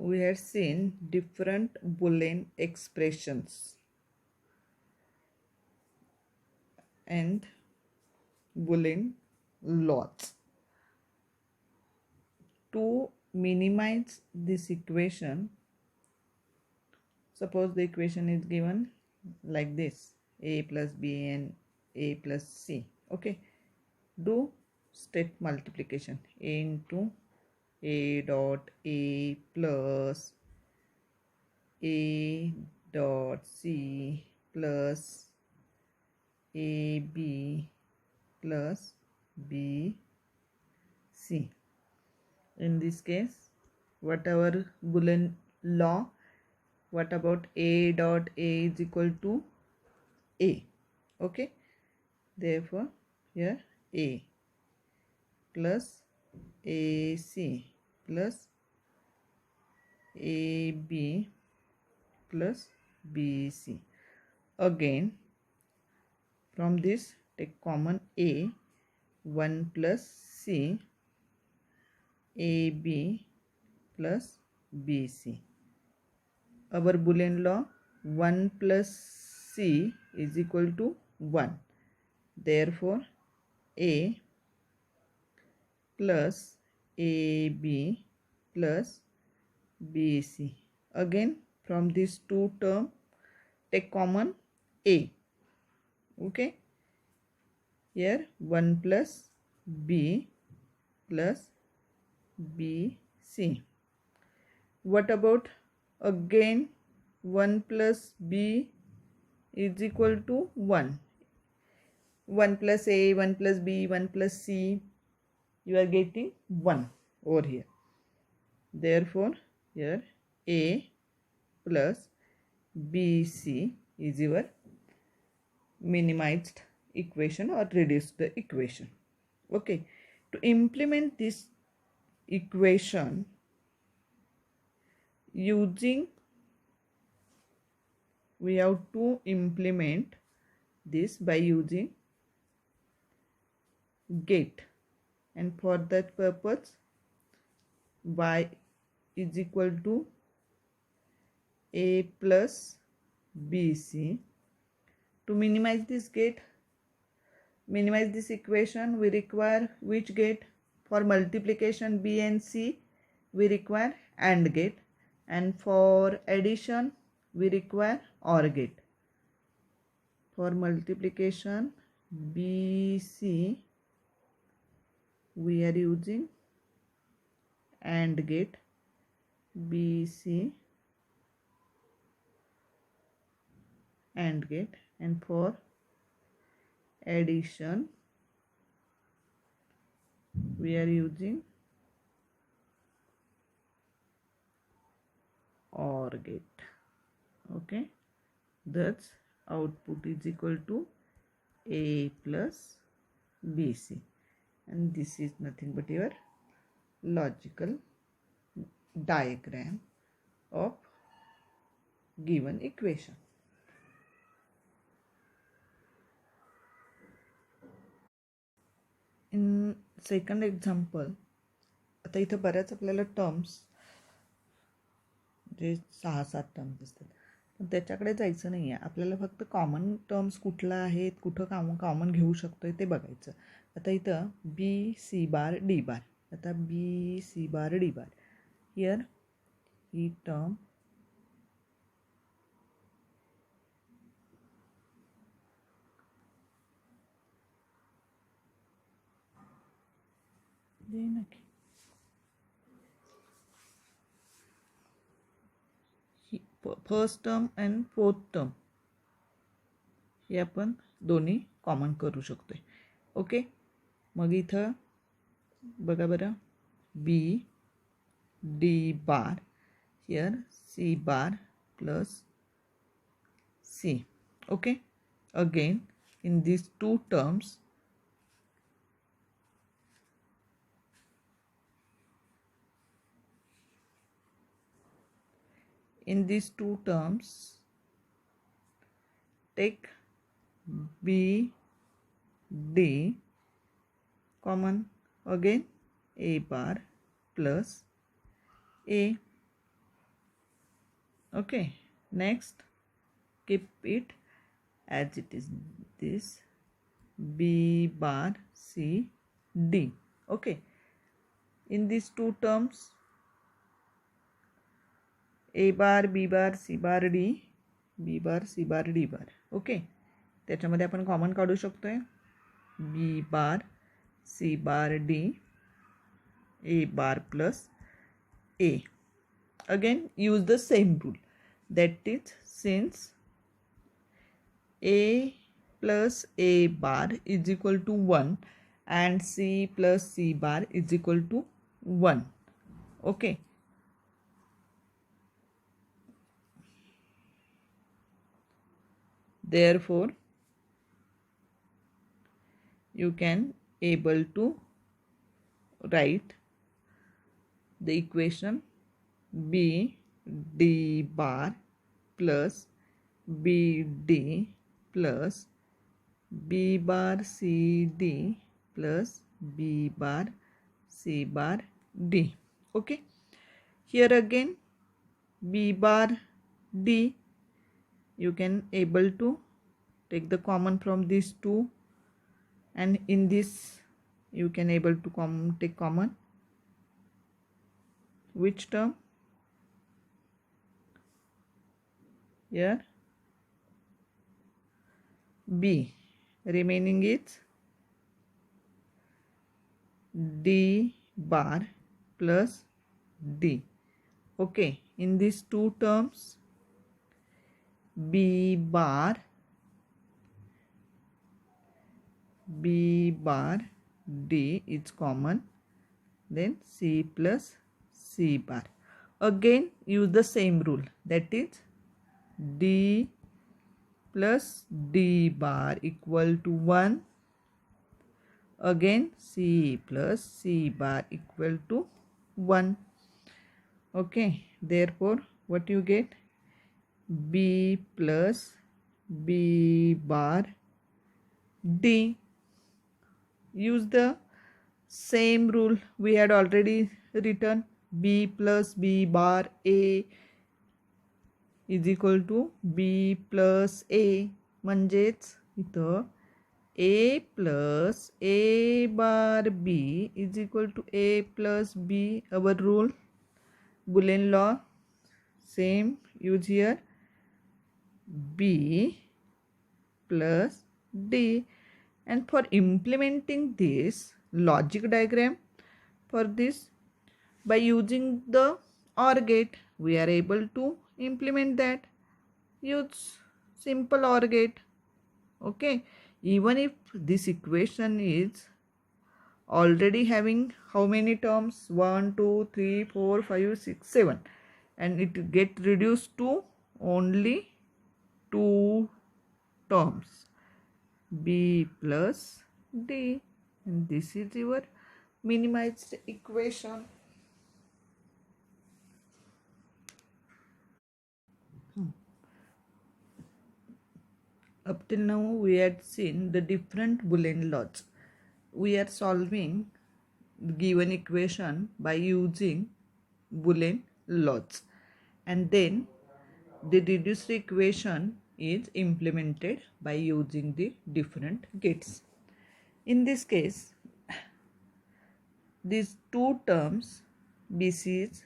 we had seen different Boolean expressions and Boolean laws. To minimize this equation, suppose the equation is given like this: a plus b and a plus c. Okay, do state multiplication: a into a dot a plus a dot c plus ab plus bc. In this case, whatever Boolean law, what about a dot a is equal to a? Okay, therefore here a plus ac plus ab plus bc. Again, from this take common a, 1 plus c ab plus bc. Our Boolean law, 1 plus c is equal to 1. Therefore a plus ab plus bc. Again, from these two terms take common a. Okay, here 1 plus b plus bc. What about again 1 plus b is equal to 1? 1 plus a, 1 plus b, 1 plus c, you are getting 1 over here. Therefore here a plus bc is your minimized equation or reduce the equation. Okay, to implement this equation we have to implement this by using get, and for that purpose y is equal to a plus bc. To minimize this equation, we require which gate? For multiplication b and c we require AND gate, and for addition we require OR gate. For multiplication bc we are using AND gate, bc AND gate, and for addition we are using OR gate. Okay, thus output is equal to a plus bc, and this is nothing but your logical diagram of given equation. In second example, आता इथं बऱ्याच आपल्याला terms जे 6-7 terms दिसतात, पण त्याच्याकडे जायचं नाही आहे. आपल्याला फक्त कॉमन टर्म्स कुठला आहेत, कुठं कॉमन घेऊ शकतो आहे ते बघायचं. आता इथं B C bar D bar. आता B C bar D bar, here ही टर्म दे नक्की. First term and fourth term हे आपण दोन्ही कॉमन करू शकतो आहे. ओके, मग इथं बघा बरं, B D bar, here C bar plus C. Okay, again in these two terms take b d common, again a bar plus a. Okay, next keep it as it is, this B bar C D. Okay, in these two terms A bar B bar C bar D, B bar C bar D bar. Okay, त्याच्यामध्ये आपण common काढू शकतोय B bar C bar D, A bar plus A. Again use the same rule, that is, since A plus A bar is equal to 1 and C plus C bar is equal to 1. Okay, therefore you can able to write the equation B D bar plus B D plus B bar C D plus B bar C bar D. Okay, here again B bar D, you can able to take the common from these two, and in this you can able to take common which term? Here B, remaining is D bar plus D. Okay, in these two terms B bar D is common, then C plus C bar. Again use the same rule, that is D plus D bar equal to 1. Again C plus C bar equal to 1. Okay, therefore what you get? B plus B bar D. Use the same rule we had already written, B plus B bar A is equal to B plus A. म्हणजेच इथं A plus A bar B is equal to A plus B. Our rule, Boolean law, same use here, B plus D. And for implementing this logic diagram, for this, by using the OR gate, we are able to implement that. Use simple OR gate. Okay, even if this equation is already having how many terms? 1, 2, 3, 4, 5, 6, 7, and it get reduced to only 2 terms, B plus D, and this is your minimized equation. Up till now we had seen the different Boolean laws. We are solving the given equation by using Boolean laws, and then the reduced equation is implemented by using the different gates. In this case, these two terms BC is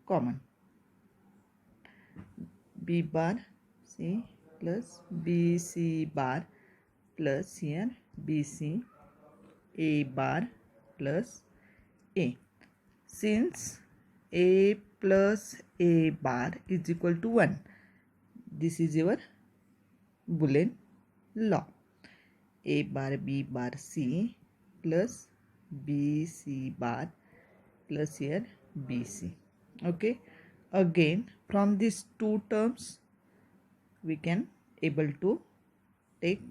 common, B bar C plus BC bar plus here BC A bar plus A. Since A plus A bar is equal to 1, this is your Boolean law. A bar B bar C plus BC bar plus here BC. Okay, again from these two terms we can able to take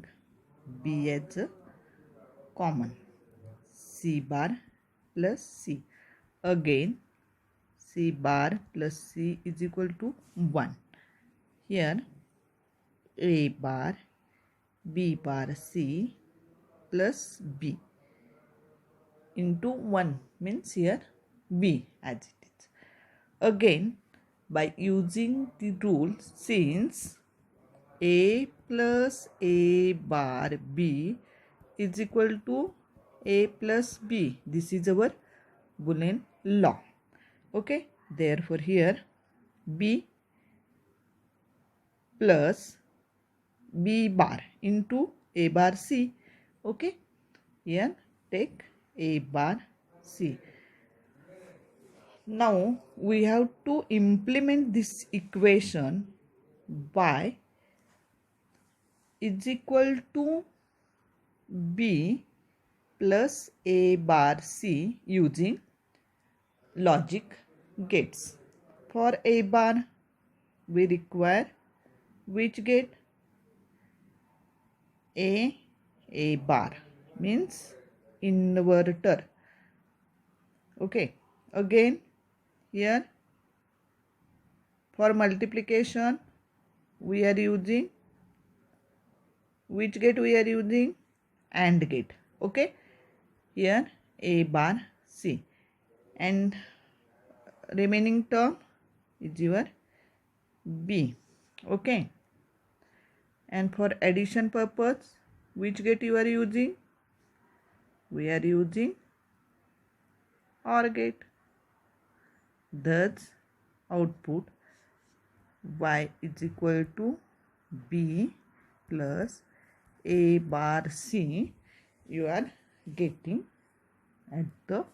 B as a common, C bar plus C. Again C bar plus C is equal to 1. Here A bar B bar C plus B into 1 means here B as it is. Again by using the rule, since a plus a bar b is equal to a plus b. This is our Boolean law. Okay, therefore here b plus b bar into a bar c. Okay, here take a bar c. Now we have to implement this equation by is equal to b plus a bar c using logic gates. For a bar we require which gate? A bar means inverter. Okay, again here for multiplication we are using which gate? We are using AND gate. Okay, here a bar c, and remaining term is your b. Okay, and for addition purpose which gate you are using? We are using OR gate. Thus output y is equal to b plus a bar c you are getting at the